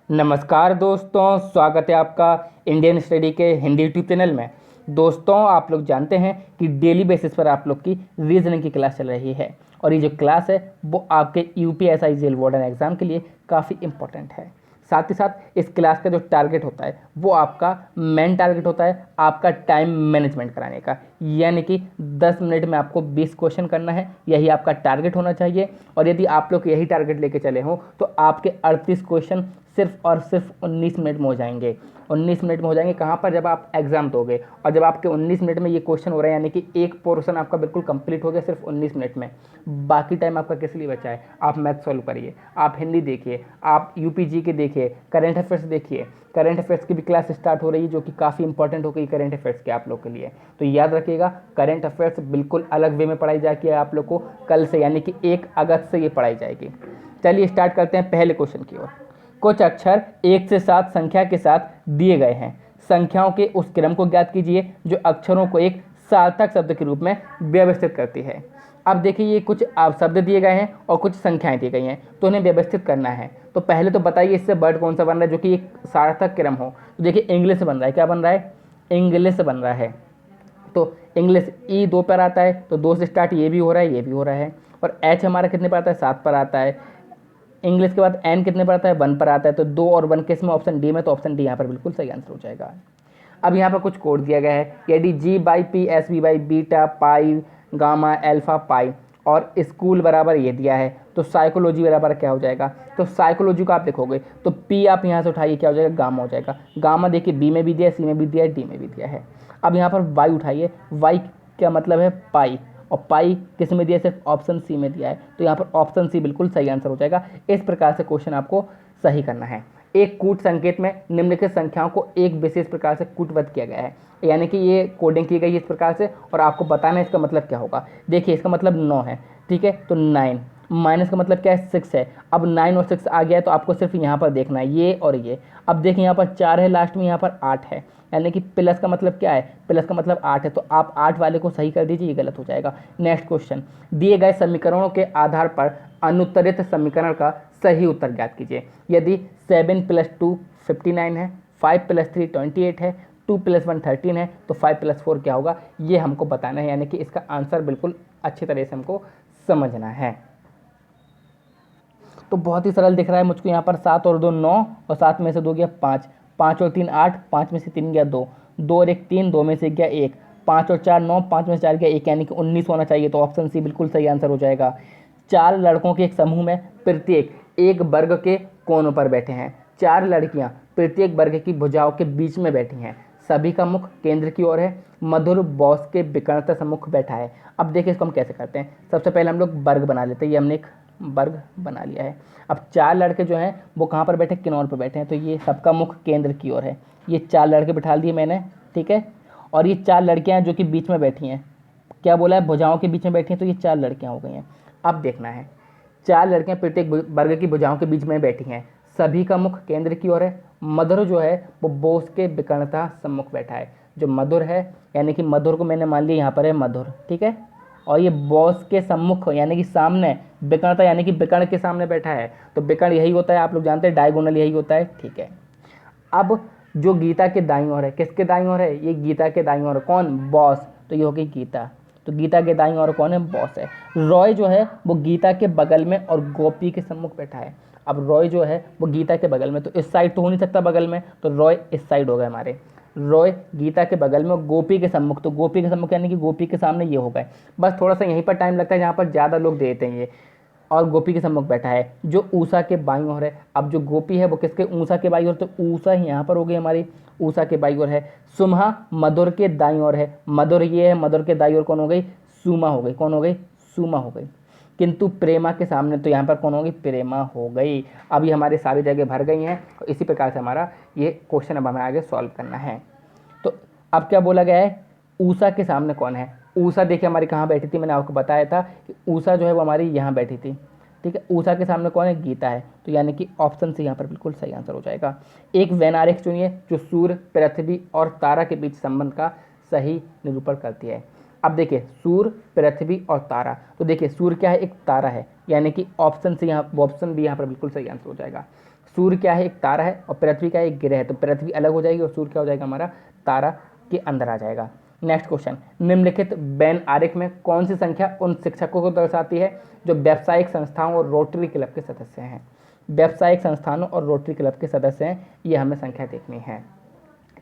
नमस्कार दोस्तों, स्वागत है आपका इंडियन स्टडी के हिंदी यूट्यूब चैनल में। दोस्तों, आप लोग जानते हैं कि डेली बेसिस पर आप लोग की रीजनिंग की क्लास चल रही है और ये जो क्लास है वो आपके यूपीएसआई जेल वार्डन एग्ज़ाम के लिए काफ़ी इंपॉर्टेंट है। साथ ही साथ इस क्लास का जो टारगेट होता है वो आपका मेन टारगेट होता है आपका टाइम मैनेजमेंट कराने का, यानी कि 10 मिनट में आपको 20 क्वेश्चन करना है, यही आपका टारगेट होना चाहिए। और यदि आप लोग यही टारगेट लेके चले हों तो आपके 38 क्वेश्चन सिर्फ और सिर्फ 19 मिनट में हो जाएंगे। 19 मिनट में हो जाएंगे कहाँ पर? जब आप एग्जाम दोगे और जब आपके 19 मिनट में ये क्वेश्चन हो रहा है, यानी कि एक पोर्शन आपका बिल्कुल कंप्लीट हो गया सिर्फ 19 मिनट में। बाकी टाइम आपका किस लिए बचा है? आप मैथ सॉल्व करिए, आप हिंदी देखिए, आप यूपीजी के देखिए, करंट अफेयर्स देखिए। करंट अफेयर्स की भी क्लास स्टार्ट हो रही है जो कि काफ़ी इंपॉर्टेंट हो गई करंट अफेयर्स के आप लोग के लिए। तो याद रखिएगा, करंट अफेयर्स बिल्कुल अलग वे में पढ़ाई जाएगी आप लोग को कल से, यानी कि 1 अगस्त से ये पढ़ाई जाएगी। चलिए स्टार्ट करते हैं पहले क्वेश्चन की ओर। कुछ अक्षर 1 से 7 संख्या के साथ दिए गए हैं। संख्याओं के उस क्रम को ज्ञात कीजिए जो अक्षरों को एक सार्थक शब्द के रूप में व्यवस्थित करती है। अब देखिए, ये कुछ आप शब्द दिए गए हैं और कुछ संख्याएं दी गई हैं, तो उन्हें व्यवस्थित करना है। तो पहले तो बताइए इससे वर्ड कौन सा बन रहा है जो कि एक सार्थक क्रम हो। तो देखिए, इंग्लिश बन रहा है। क्या बन रहा है? इंग्लिश बन रहा है। तो इंग्लिश ई 2 पर आता है, तो 2 से स्टार्ट ये भी हो रहा है, ये भी हो रहा है। और एच हमारा कितने पर आता है? 7 पर आता है। इंग्लिश के बाद एन कितने पर आता है? 1 पर आता है। तो 2 और 1 के इसमें ऑप्शन डी में, तो ऑप्शन डी यहाँ पर बिल्कुल सही आंसर हो जाएगा। अब यहाँ पर कुछ कोड दिया गया है, यदि G by P S B by beta pi gamma alpha pi और स्कूल बराबर ये दिया है, तो साइकोलॉजी बराबर क्या हो जाएगा? तो साइकोलॉजी को आप देखोगे तो पी आप यहाँ से उठाइए, क्या हो जाएगा? गामा हो जाएगा। गामा देखिए बी में भी दिया है, सी में भी दिया है, डी में भी दिया है। अब यहाँ पर वाई उठाइए, वाई क्या मतलब है? पाई, और पाई किस में दिया है? सिर्फ ऑप्शन सी में दिया है, तो यहाँ पर ऑप्शन सी बिल्कुल सही आंसर हो जाएगा। इस प्रकार से क्वेश्चन आपको सही करना है। एक कूट संकेत में निम्नलिखित संख्याओं को एक विशेष प्रकार से कूटबद्ध किया गया है, यानी कि ये कोडिंग की गई है इस प्रकार से, और आपको बताना है इसका मतलब क्या होगा। देखिए, इसका मतलब 9 है, ठीक है, तो 9 माइनस का मतलब क्या है? 6 है। अब 9 और 6 आ गया है, तो आपको सिर्फ यहाँ पर देखना है ये और ये। अब देखिए, यहाँ पर 4 है लास्ट में, यहाँ पर 8 है, यानी कि प्लस का मतलब क्या है? प्लस का मतलब 8 है, तो आप 8 वाले को सही कर दीजिए, ये गलत हो जाएगा। नेक्स्ट क्वेश्चन, दिए गए समीकरणों के आधार पर अनुत्तरित समीकरण का सही उत्तर ज्ञात कीजिए। यदि 7 + 2 59 है, 5 + 3 28 है, 2 + 1 13 है, तो 5 + 4 क्या होगा? ये हमको बताना है, यानी कि इसका आंसर बिल्कुल अच्छी तरह से हमको समझना है। तो बहुत ही सरल दिख रहा है मुझको यहाँ पर। 7 और 2 9, और 7 में से 2 गया 5, 5 और 3 8, 5 में से 3 गया 2, 2 और 1 3, 2 में से गया 1, 5 और 4 9, 5 में से 4 गया 1, यानी कि 19 होना चाहिए, तो ऑप्शन सी बिल्कुल सही आंसर हो जाएगा। 4 लड़कों के एक समूह में प्रत्येक एक वर्ग के कोनों पर बैठे हैं। 4 लड़कियां प्रत्येक वर्ग की भुजाओं के बीच में बैठी हैं। सभी का मुख केंद्र की ओर है। मधुर बॉस के विकर्णता सम्मुख बैठा है। अब देखिए इसको हम कैसे करते हैं। सबसे पहले हम लोग वर्ग बना लेते हैं। ये हमने एक वर्ग बना लिया है। अब 4 लड़के जो हैं वो कहाँ पर बैठे? किनार पर बैठे हैं, तो ये सबका मुख केंद्र की ओर है। ये 4 लड़के बिठा दिए मैंने, ठीक है। और ये 4 लड़कियां जो कि बीच में बैठी हैं, क्या बोला है? भुजाओं के बीच में बैठी हैं, तो ये 4 लड़कियां हो गई हैं। अब देखना है, 4 लड़कियां प्रत्येक वर्ग की भुजाओं के बीच में बैठी हैं। सभी का मुख केंद्र की ओर है। मधुर जो है वो बोस के विकर्णता सम्मुख बैठा है। जो मधुर है, यानी कि मधुर को मैंने मान लिया यहाँ पर है मधुर, ठीक है। और ये बॉस के सम्मुख यानी कि सामने, विकर्णता यानी कि विकर्ण के सामने बैठा है। तो विकर्ण यही होता है, आप लोग जानते हैं, डायगोनल यही होता है, ठीक है। अब जो गीता के दाईं ओर है, किसके दाईं ओर है? ये गीता के दाईं ओर कौन? बॉस, तो ये हो गई गीता। तो गीता के दाईं ओर कौन है? बॉस है। रॉय जो है वो गीता के बगल में और गोपी के सम्मुख बैठा है। अब रॉय जो है वो गीता के बगल में, तो इस साइड तो हो नहीं सकता बगल में, तो रॉय इस साइड हो गए हमारे। रॉय गीता के बगल में, गोपी के सम्मुख, तो गोपी के सम्मुख यानी कि गोपी के सामने ये हो गए। बस थोड़ा सा यहीं पर टाइम लगता है जहाँ पर ज़्यादा लोग देते हैं ये। और गोपी के सम्मुख बैठा है जो ऊषा के बाईं ओर है। अब जो गोपी है वो किसके? ऊषा के बाईं ओर, तो ऊषा ही यहाँ पर हो गई हमारी, ऊषा के बाईं ओर है। सुमा मधुर के दाईं ओर है। मधुर ये है, मधुर के दाईं ओर कौन हो गई? सुमा हो गई। कौन हो गई? सुमा हो गई। किंतु प्रेमा के सामने, तो यहाँ पर कौन होगी? प्रेमा हो गई। अब ये हमारी सारी जगह भर गई हैं, और इसी प्रकार से हमारा ये क्वेश्चन अब हमें आगे सॉल्व करना है। तो अब क्या बोला गया है? ऊषा के सामने कौन है? ऊषा देखिए हमारी कहाँ बैठी थी, मैंने आपको बताया था कि ऊषा जो है वो हमारी यहाँ बैठी थी, ठीक है। ऊषा के सामने कौन है? गीता है, तो यानी कि ऑप्शन से यहाँ पर बिल्कुल सही आंसर हो जाएगा। एक वैनारिक चुनिए जो सूर्य, पृथ्वी और तारा के बीच संबंध का सही निरूपण करती है। अब देखिए, सूर्य, पृथ्वी और तारा, तो देखिए सूर्य क्या है? एक तारा है, यानी कि ऑप्शन से यहाँ, ऑप्शन बी यहाँ पर बिल्कुल सही आंसर हो जाएगा। सूर्य क्या है, एक तारा है, और पृथ्वी का एक ग्रह है, तो पृथ्वी अलग हो जाएगी और सूर्य क्या हो जाएगा हमारा, तारा के अंदर आ जाएगा। नेक्स्ट क्वेश्चन, निम्नलिखित बेन आरेख में कौन सी संख्या उन शिक्षकों को दर्शाती है जो व्यावसायिक संस्थाओं और रोटरी क्लब के सदस्य हैं। व्यावसायिक संस्थानों और रोटरी क्लब के सदस्य हैं, ये हमें संख्या देखनी है।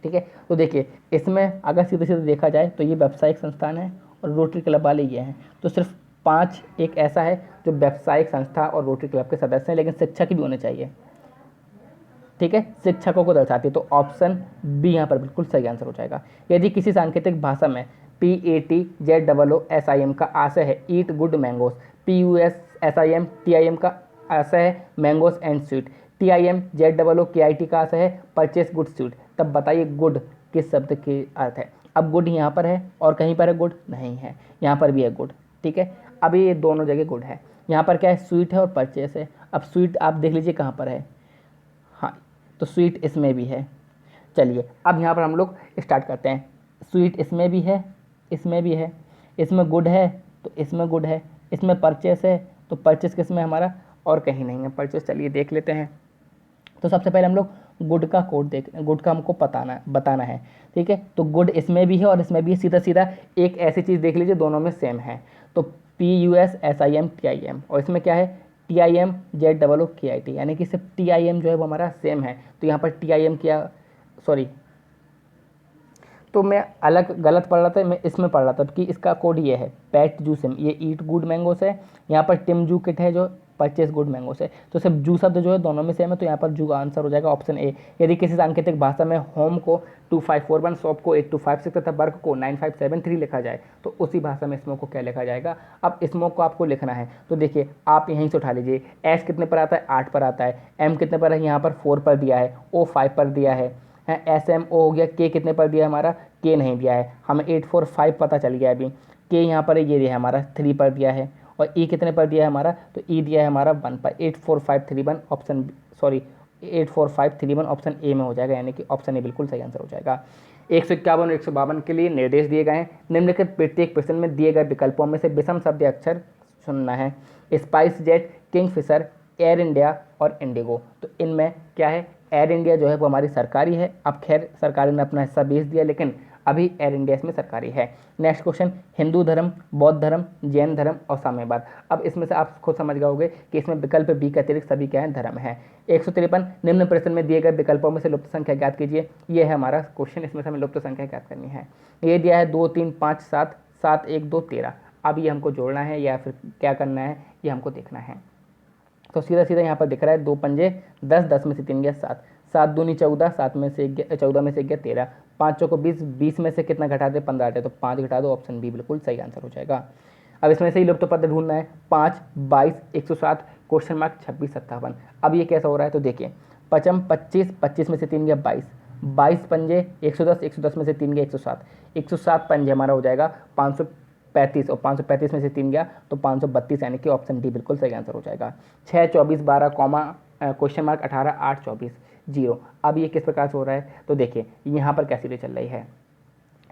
ठीक है, तो देखिए इसमें अगर सीधे सीधे देखा जाए तो ये व्यावसायिक संस्थान है और रोटरी क्लब वाले ये हैं, तो सिर्फ 5 एक ऐसा है जो व्यावसायिक संस्था और रोटरी क्लब के सदस्य हैं, लेकिन शिक्षक भी होने चाहिए। ठीक है, शिक्षकों को दर्शाती है, तो ऑप्शन बी यहाँ पर बिल्कुल सही आंसर हो जाएगा। यदि किसी सांकेतिक भाषा में PATZOOSIM का आशय है ईट गुड मैंगोस, PUSSIM का आशय है मैंगोस एंड स्वीट, TIMZOOKIT का आशय है परचेस गुड स्वीट, तब बताइए गुड किस शब्द के अर्थ है। अब गुड यहाँ पर है और कहीं पर है गुड नहीं है, यहाँ पर भी है गुड। ठीक है, अभी ये दोनों जगह गुड है, यहाँ पर क्या है स्वीट है और परचेस है। अब स्वीट आप देख लीजिए कहाँ पर है, हाँ तो स्वीट इसमें भी है। चलिए अब यहाँ पर हम लोग स्टार्ट करते हैं, स्वीट इसमें भी है, इसमें भी है, इसमें गुड है तो इसमें गुड है, इसमें परचेस है तो परचेस किसमें हमारा, और कहीं नहीं है परचेस। चलिए देख लेते हैं। तो सबसे पहले हम लोग गुड का कोड गुड का हमको बताना है। ठीक है, तो गुड इसमें भी है और इसमें भी है, सीधा सीधा एक ऐसी चीज़ देख लीजिए दोनों में सेम है, तो PUSSIM और इसमें क्या है TIMZOOKIT, यानी कि सिर्फ TIM जो है वो हमारा सेम है। तो यहाँ पर TIM क्या, सॉरी तो मैं अलग गलत पढ़ रहा था, मैं इसमें पढ़ रहा था कि इसका कोड ये है पैट जू सिम, ये ईट गुड मैंगो से, यहाँ पर टिम जू किट है जो परचेस गुड मैंगो से, तो सिर्फ जू शब्द जो है दोनों में सेम है, तो यहाँ पर जू का आंसर हो जाएगा ऑप्शन ए। यदि किसी सांकेतिक भाषा में होम को 2541, शॉप को 8256 तथा वर्क को 9573 लिखा जाए तो उसी भाषा में स्मोक को क्या लिखा जाएगा। अब स्मोक को आपको लिखना है, तो देखिए आप यहीं से उठा लीजिए, एस कितने पर आता है 8 पर आता है, एम कितने पर है यहाँ पर 4 पर दिया है, ओ 5 पर दिया है, SMO हो गया, के कितने पर दिया है हमारा, के नहीं दिया है, हमें 845 पता चल गया अभी, के यहाँ पर ये दिया है हमारा 3 पर दिया है, और ई कितने पर दिया है हमारा, तो ई दिया है हमारा 1 पर, 84531 ऑप्शन सॉरी 84531 ऑप्शन ए में हो जाएगा, यानी कि ऑप्शन ए बिल्कुल सही आंसर हो जाएगा। 151 और 152 के लिए निर्देश दिए गए हैं, निम्नलिखित प्रत्येक प्रश्न में दिए गए विकल्पों में से विषम शब्द अक्षर चुनना है। Spice jet, Kingfisher, air India और इंडिगो, तो इनमें क्या है, एयर इंडिया जो है वो हमारी सरकारी है, अब खैर सरकारी ने अपना हिस्सा बेच दिया, लेकिन अभी एयर इंडिया इसमें सरकारी है। नेक्स्ट क्वेश्चन, हिंदू धर्म, बौद्ध धर्म, जैन धर्म और साम्यवाद। अब इसमें से आप खुद समझ जाओगे कि इसमें विकल्प बी के अतिरिक्त सभी क्या है, धर्म है। 153, निम्न प्रश्न में दिए गए विकल्पों में से लुप्त संख्या ज्ञात कीजिए, ये है हमारा क्वेश्चन, इसमें से हमें लुप्त संख्या ज्ञात करनी है। ये दिया है 2 3 5 7 7 1 2 13, अब ये हमको जोड़ना है या फिर क्या करना है ये हमको देखना है। तो सीधा सीधा यहाँ पर दिख रहा है 2 पंजे 10, 10 में से 3 गया 7, 7 दूनी 14, 7 में से 14 में से गया 13, 5 चौको 20, 20 में से कितना घटा दे 15 आते, तो 5 घटा दो, ऑप्शन बी बिल्कुल सही आंसर हो जाएगा। अब इसमें से ही लुप्त पद ढूंढना है, 5 22 107 क्वेश्चन मार्क 26 57। अब ये कैसा हो रहा है, तो देखिए पचम 25, 25 में से 3 गया 22, 22 पंजे 110, 110 में से 3 गया 107, 107 पंजे हमारा हो जाएगा 535, और 535 में से 3 गया तो 532, यानी कि ऑप्शन डी बिल्कुल सही आंसर हो जाएगा। 6 24 12 कॉमा क्वेश्चन मार्क 18 8 24 0। अब ये किस प्रकार से हो रहा है, तो देखिए यहाँ पर कैसी चल रही है,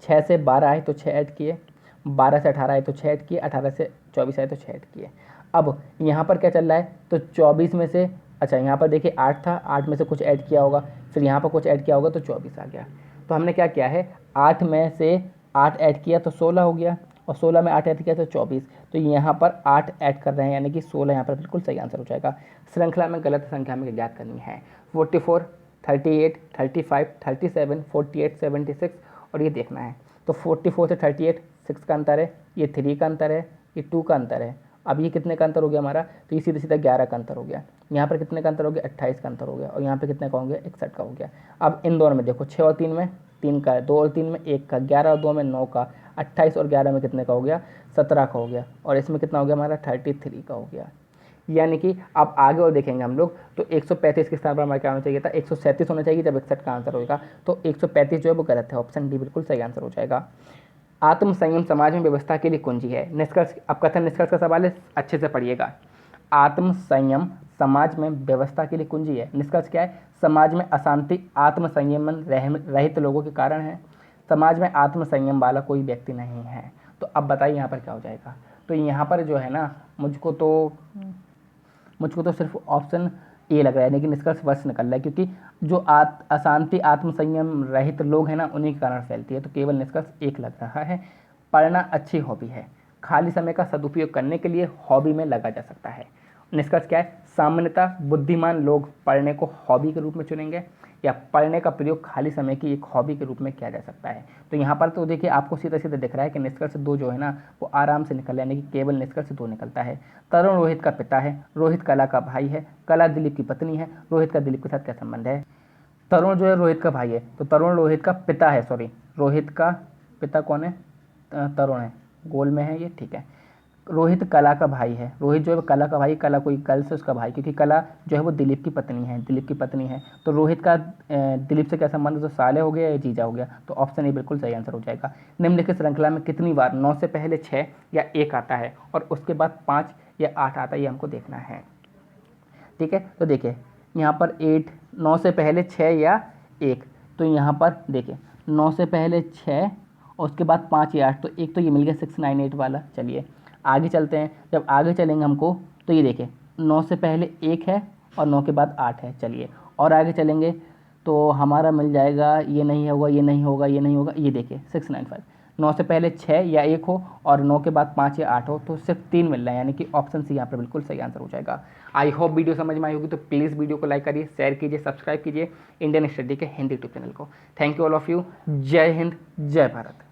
6 से 12 आए तो 6 ऐड किए, 12 से 18 आए तो 6 ऐड किए, 18 से 24 आए तो 6 ऐड किए। अब यहाँ पर क्या चल रहा है, तो 24 में से, अच्छा यहाँ पर देखिए 8 था, 8 में से कुछ ऐड किया होगा, फिर यहाँ पर कुछ ऐड किया होगा तो 24 आ गया। तो हमने क्या किया है, 8 में से 8 ऐड किया तो 16 हो गया, और 16 में 8 ऐड किया तो 24, तो यहाँ पर 8 ऐड कर रहे हैं, यानी कि 16 यहाँ पर बिल्कुल सही आंसर हो जाएगा। श्रृंखला में गलत संख्या हमें ज्ञात करनी है, 44 38 35 37 48 76, और ये देखना है। तो 44 से 38 6 का अंतर है, ये 3 का अंतर है, ये 2 का अंतर है। अब ये कितने का अंतर हो गया हमारा, तो ये सीधा सीधा 11 का अंतर हो गया। यहाँ पर कितने का अंतर हो गया, 28 का अंतर हो गया, और यहाँ पे कितने का हो गया, 61 का हो गया। अब इन दोनों में देखो 6 और 3 में 3 का है, 2 और 3 में 1 का, 11 और 2 में 9 का, 28 और 11 में कितने का हो गया, 17 का हो गया, और इसमें कितना हो गया हमारा 33 का हो गया। यानी कि अब आगे और देखेंगे हम लोग, तो 135 के स्थान पर हमारा क्या होना चाहिए था, 137 होना चाहिए जब 61 का आंसर होगा, तो 135 जो है वो गलत है, ऑप्शन डी बिल्कुल सही आंसर हो जाएगा। आत्म संयम समाज में व्यवस्था के लिए कुंजी है। निष्कर्ष, अब कथन निष्कर्ष का सवाल है, अच्छे से पढ़िएगा। आत्म संयम समाज में व्यवस्था के लिए कुंजी है। निष्कर्ष क्या है, समाज में अशांति आत्म संयम रहित लोगों के कारण है, समाज में आत्म संयम वाला कोई व्यक्ति नहीं है। तो अब बताइए यहाँ पर क्या हो जाएगा, तो यहाँ पर जो है ना, मुझको तो सिर्फ ऑप्शन ए लग रहा है, लेकिन निष्कर्ष वर्ष निकल रहा है, क्योंकि जो अशांति आत्मसंयम रहित लोग हैं ना, उन्हीं के कारण फैलती है। तो केवल निष्कर्ष एक लग रहा है। पढ़ना अच्छी हॉबी है, खाली समय का सदुपयोग करने के लिए हॉबी में लगा जा सकता है। निष्कर्ष क्या है? सामान्यतः बुद्धिमान लोग पढ़ने को हॉबी के रूप में चुनेंगे, या पढ़ने का प्रयोग खाली समय की एक हॉबी के रूप में किया जा सकता है। तो यहाँ पर तो देखिए आपको सीधा सीधा दिख रहा है कि निष्कर्ष 2 जो है ना वो आराम से निकल, यानी कि केवल निष्कर्ष 2 निकलता है। तरुण रोहित का पिता है, रोहित कला का भाई है, कला दिलीप की पत्नी है, रोहित का दिलीप के साथ क्या संबंध है? तरुण जो है रोहित का भाई है, तो तरुण रोहित का पिता है, सॉरी रोहित का पिता कौन है? तरुण है, गोल में है ये, ठीक है। रोहित कला का भाई है, रोहित जो है कला का भाई, कला कोई गर्ल से उसका भाई, क्योंकि कला जो है वो दिलीप की पत्नी है, दिलीप की पत्नी है। तो रोहित का दिलीप से क्या संबंध? तो साले हो गया या जीजा हो गया, तो ऑप्शन ए बिल्कुल सही आंसर हो जाएगा। निम्नलिखित श्रृंखला में कितनी बार 9 से पहले 6 या 1 आता है और उसके बाद 5 या 8 आता है, ये हमको देखना है। ठीक है, तो देखिए यहाँ पर 9 से पहले 6 या 1, तो यहाँ पर देखिए 9 से पहले 6 और उसके बाद 5 या 8, तो एक तो ये मिल गया 698 वाला। चलिए आगे चलते हैं, जब आगे चलेंगे हमको तो ये देखिए 9 से पहले 1 है और 9 के बाद 8 है। चलिए और आगे चलेंगे तो हमारा मिल जाएगा, ये नहीं होगा, ये नहीं होगा, ये नहीं होगा, ये देखिए 695। 9 से पहले 6 या 1 हो और 9 के बाद 5 या 8 हो, तो सिर्फ 3 मिल रहा है, यानी कि ऑप्शन सी यहाँ पर बिल्कुल सही आंसर हो जाएगा। आई होप वीडियो समझ में आई होगी, तो प्लीज़ वीडियो को लाइक करिए, शेयर कीजिए, सब्सक्राइब कीजिए इंडियन स्टडी के हिंदी यूट्यूब चैनल को। Thank you all of you. जय हिंद, जय भारत।